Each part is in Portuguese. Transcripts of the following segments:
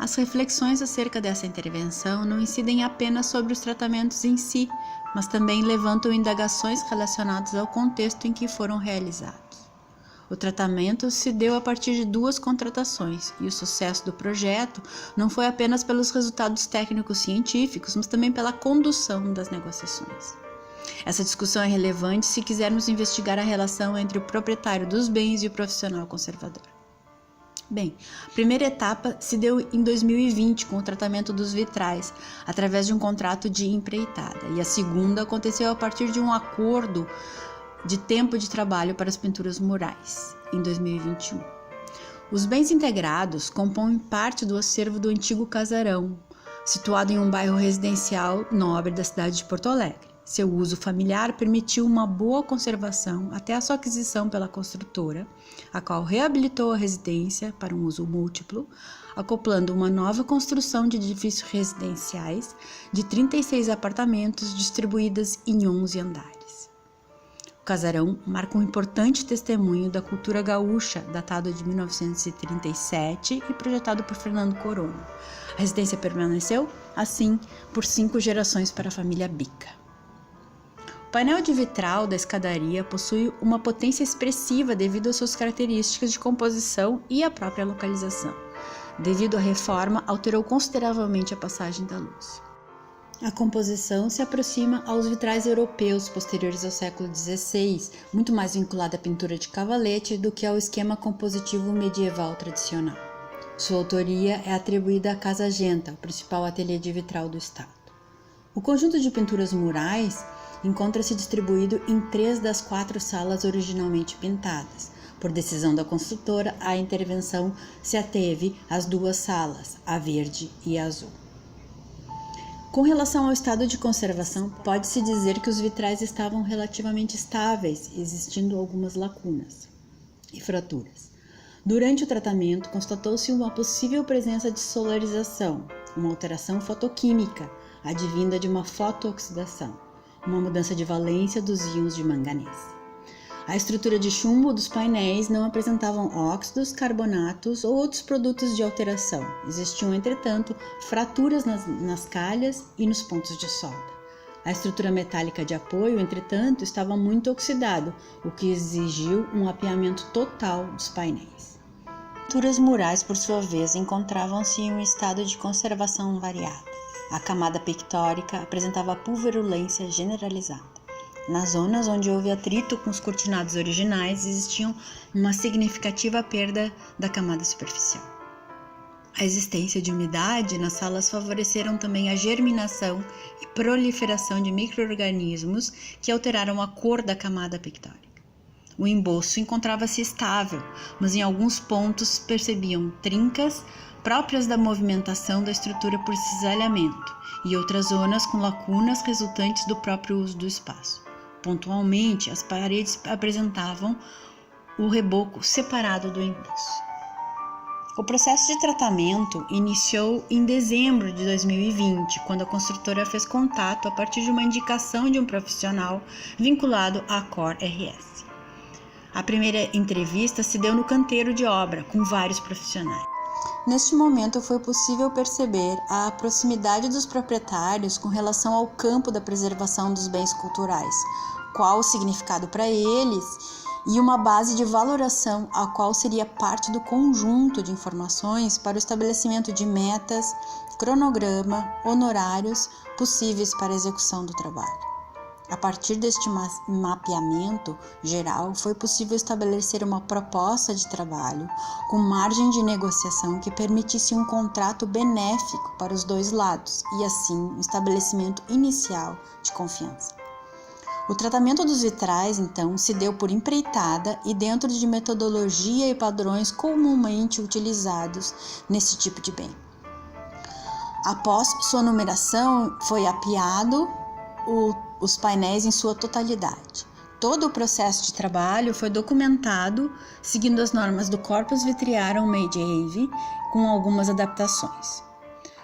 As reflexões acerca dessa intervenção não incidem apenas sobre os tratamentos em si, mas também levantam indagações relacionadas ao contexto em que foram realizados. O tratamento se deu a partir de 2 contratações, e o sucesso do projeto não foi apenas pelos resultados técnicos científicos, mas também pela condução das negociações. Essa discussão é relevante se quisermos investigar a relação entre o proprietário dos bens e o profissional conservador. Bem, a primeira etapa se deu em 2020 com o tratamento dos vitrais, através de um contrato de empreitada, e a segunda aconteceu a partir de um acordo de tempo de trabalho para as pinturas murais, em 2021. Os bens integrados compõem parte do acervo do antigo casarão, situado em um bairro residencial nobre da cidade de Porto Alegre. Seu uso familiar permitiu uma boa conservação até a sua aquisição pela construtora, a qual reabilitou a residência para um uso múltiplo, acoplando uma nova construção de edifícios residenciais de 36 apartamentos distribuídos em 11 andares. O casarão marca um importante testemunho da cultura gaúcha, datado de 1937 e projetado por Fernando Corona. A residência permaneceu, assim, por 5 gerações para a família Bica. O painel de vitral da escadaria possui uma potência expressiva devido às suas características de composição e à própria localização. Devido à reforma, alterou consideravelmente a passagem da luz. A composição se aproxima aos vitrais europeus posteriores ao século XVI, muito mais vinculada à pintura de cavalete do que ao esquema compositivo medieval tradicional. Sua autoria é atribuída à Casa Genta, o principal ateliê de vitral do estado. O conjunto de pinturas murais encontra-se distribuído em 3 das 4 salas originalmente pintadas. Por decisão da construtora, a intervenção se ateve às 2 salas, a verde e a azul. Com relação ao estado de conservação, pode-se dizer que os vitrais estavam relativamente estáveis, existindo algumas lacunas e fraturas. Durante o tratamento, constatou-se uma possível presença de solarização, uma alteração fotoquímica, advinda de uma fotooxidação, uma mudança de valência dos íons de manganês. A estrutura de chumbo dos painéis não apresentavam óxidos, carbonatos ou outros produtos de alteração. Existiam, entretanto, fraturas nas calhas e nos pontos de solda. A estrutura metálica de apoio, entretanto, estava muito oxidado, o que exigiu um apiamento total dos painéis. As pinturas murais, por sua vez, encontravam-se em um estado de conservação variado. A camada pictórica apresentava pulverulência generalizada. Nas zonas onde houve atrito com os cortinados originais, existia uma significativa perda da camada superficial. A existência de umidade nas salas favoreceram também a germinação e proliferação de micro-organismos que alteraram a cor da camada pictórica. O emboço encontrava-se estável, mas em alguns pontos percebiam trincas próprias da movimentação da estrutura por cisalhamento e outras zonas com lacunas resultantes do próprio uso do espaço. Pontualmente, as paredes apresentavam o reboco separado do emboço. O processo de tratamento iniciou em dezembro de 2020, quando a construtora fez contato a partir de uma indicação de um profissional vinculado à Cor RS. A primeira entrevista se deu no canteiro de obra, com vários profissionais. Neste momento foi possível perceber a proximidade dos proprietários com relação ao campo da preservação dos bens culturais, qual o significado para eles e uma base de valoração a qual seria parte do conjunto de informações para o estabelecimento de metas, cronograma, honorários possíveis para a execução do trabalho. A partir deste mapeamento geral, foi possível estabelecer uma proposta de trabalho com margem de negociação que permitisse um contrato benéfico para os 2 lados e, assim, um estabelecimento inicial de confiança. O tratamento dos vitrais, então, se deu por empreitada e dentro de metodologia e padrões comumente utilizados nesse tipo de bem. Após sua numeração, foi apiado os painéis em sua totalidade. Todo o processo de trabalho foi documentado seguindo as normas do Corpus Vitriarum Made com algumas adaptações.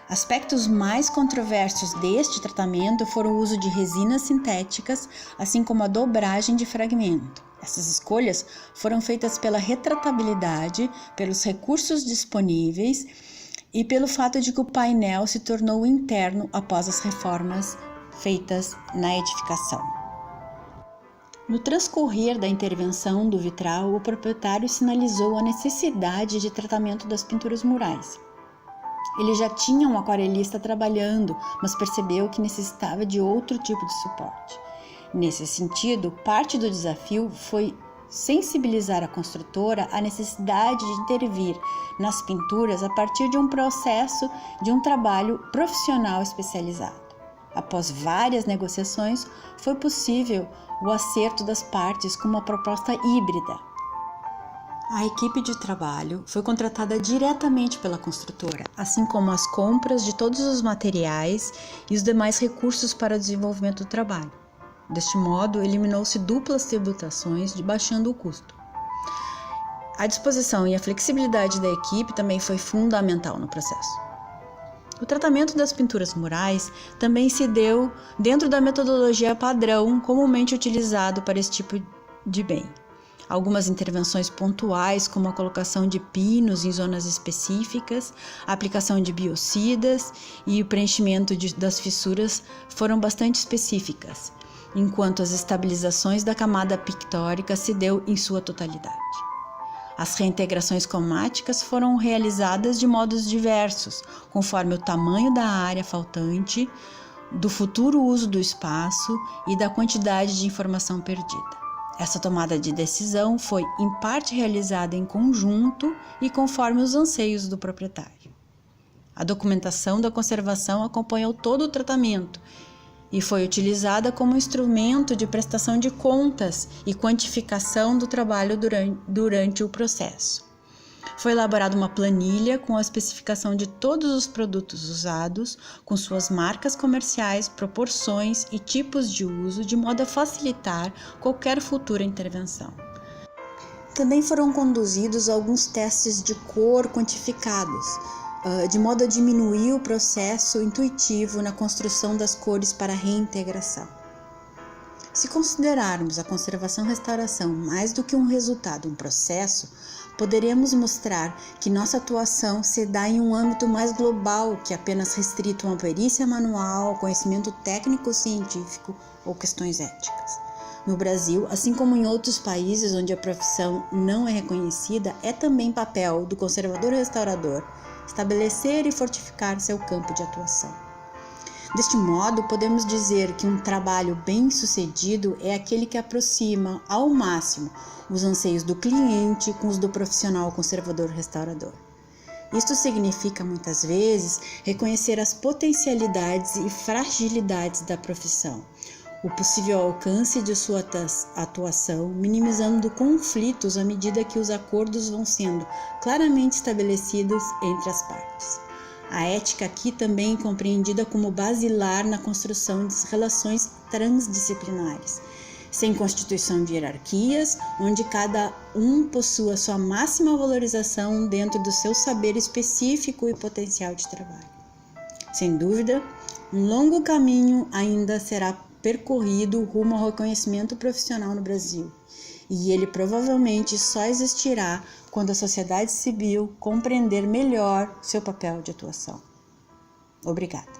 Aspectos mais controversos deste tratamento foram o uso de resinas sintéticas, assim como a dobragem de fragmento. Essas escolhas foram feitas pela retratabilidade, pelos recursos disponíveis e pelo fato de que o painel se tornou interno após as reformas feitas na edificação. No transcorrer da intervenção do vitral, o proprietário sinalizou a necessidade de tratamento das pinturas murais. Ele já tinha um aquarelista trabalhando, mas percebeu que necessitava de outro tipo de suporte. Nesse sentido, parte do desafio foi sensibilizar a construtora à necessidade de intervir nas pinturas a partir de um processo de um trabalho profissional especializado. Após várias negociações, foi possível o acerto das partes com uma proposta híbrida. A equipe de trabalho foi contratada diretamente pela construtora, assim como as compras de todos os materiais e os demais recursos para o desenvolvimento do trabalho. Deste modo, eliminou-se duplas tributações, baixando o custo. A disposição e a flexibilidade da equipe também foi fundamental no processo. O tratamento das pinturas murais também se deu dentro da metodologia padrão comumente utilizado para esse tipo de bem. Algumas intervenções pontuais, como a colocação de pinos em zonas específicas, a aplicação de biocidas e o preenchimento das fissuras foram bastante específicas, enquanto as estabilizações da camada pictórica se deu em sua totalidade. As reintegrações cromáticas foram realizadas de modos diversos, conforme o tamanho da área faltante, do futuro uso do espaço e da quantidade de informação perdida. Essa tomada de decisão foi, em parte, realizada em conjunto e conforme os anseios do proprietário. A documentação da conservação acompanhou todo o tratamento e foi utilizada como instrumento de prestação de contas e quantificação do trabalho durante o processo. Foi elaborada uma planilha com a especificação de todos os produtos usados, com suas marcas comerciais, proporções e tipos de uso, de modo a facilitar qualquer futura intervenção. Também foram conduzidos alguns testes de cor quantificados, de modo a diminuir o processo intuitivo na construção das cores para reintegração. Se considerarmos a conservação-restauração mais do que um resultado, um processo, poderemos mostrar que nossa atuação se dá em um âmbito mais global que apenas restrito a uma perícia manual, ao conhecimento técnico-científico ou questões éticas. No Brasil, assim como em outros países onde a profissão não é reconhecida, é também papel do conservador-restaurador estabelecer e fortificar seu campo de atuação. Deste modo, podemos dizer que um trabalho bem-sucedido é aquele que aproxima ao máximo os anseios do cliente com os do profissional conservador-restaurador. Isto significa, muitas vezes, reconhecer as potencialidades e fragilidades da profissão, o possível alcance de sua atuação, minimizando conflitos à medida que os acordos vão sendo claramente estabelecidos entre as partes. A ética aqui também é compreendida como basilar na construção de relações transdisciplinares, sem constituição de hierarquias, onde cada um possua sua máxima valorização dentro do seu saber específico e potencial de trabalho. Sem dúvida, um longo caminho ainda será percorrido rumo ao reconhecimento profissional no Brasil, e ele provavelmente só existirá quando a sociedade civil compreender melhor seu papel de atuação. Obrigada.